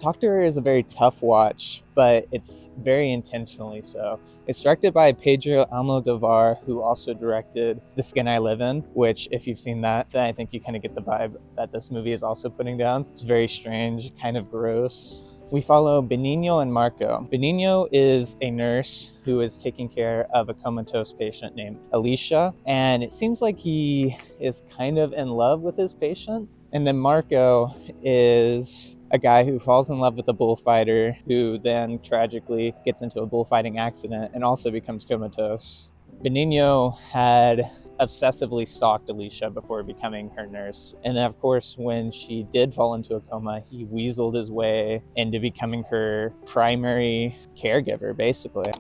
Talk to Her is a very tough watch, but it's very intentionally so. It's directed by Pedro Almodovar, who also directed The Skin I Live In, which, if you've seen that, then I think you kind of get the vibe that this movie is also putting down. It's very strange, kind of gross. We follow Benigno and Marco. Benigno is a nurse who is taking care of a comatose patient named Alicia, and it seems like he is kind of in love with his patient. And then Marco is a guy who falls in love with a bullfighter who then tragically gets into a bullfighting accident and also becomes comatose. Benigno had obsessively stalked Alicia before becoming her nurse. And then, of course, when she did fall into a coma, he weaseled his way into becoming her primary caregiver, basically.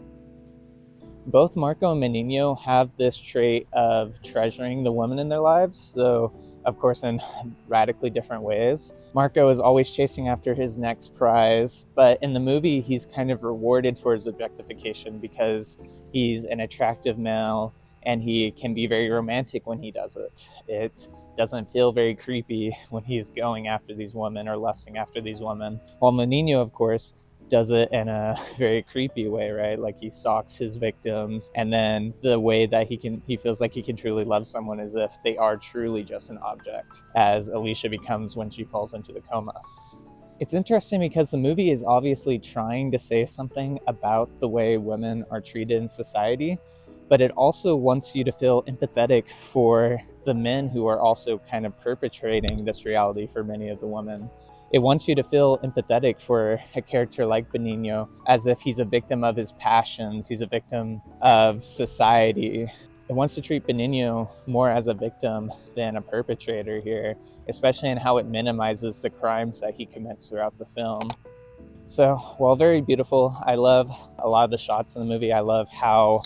Both Marco and Benigno have this trait of treasuring the women in their lives, though, of course, in radically different ways. Marco is always chasing after his next prize, but in the movie, he's kind of rewarded for his objectification because he's an attractive male and he can be very romantic when he does it. It doesn't feel very creepy when he's going after these women or lusting after these women. While Benigno, of course, does it in a very creepy way, right? Like he stalks his victims, and then the way that he feels like he can truly love someone is if they are truly just an object, as Alicia becomes when she falls into the coma. It's interesting because the movie is obviously trying to say something about the way women are treated in society, but it also wants you to feel empathetic for the men who are also kind of perpetrating this reality for many of the women. It wants you to feel empathetic for a character like Benigno, as if he's a victim of his passions, he's a victim of society. It wants to treat Benigno more as a victim than a perpetrator here, especially in how it minimizes the crimes that he commits throughout the film. So, while very beautiful, I love a lot of the shots in the movie. I love how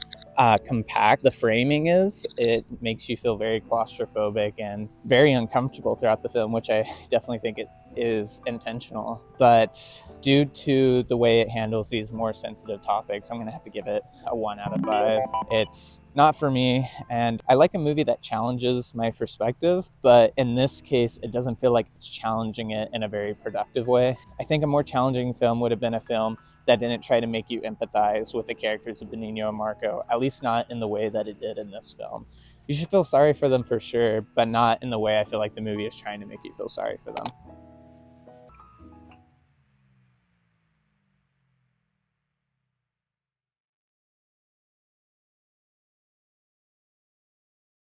compact the framing is. It makes you feel very claustrophobic and very uncomfortable throughout the film, which I definitely think it is intentional. But due to the way it handles these more sensitive topics, I'm going to have to give it a 1 out of 5. It's not for me, and I like a movie that challenges my perspective, but in this case, it doesn't feel like it's challenging it in a very productive way. I think a more challenging film would have been a film that didn't try to make you empathize with the characters of Benigno and Marco, at least not in the way that it did in this film. You should feel sorry for them for sure, but not in the way I feel like the movie is trying to make you feel sorry for them.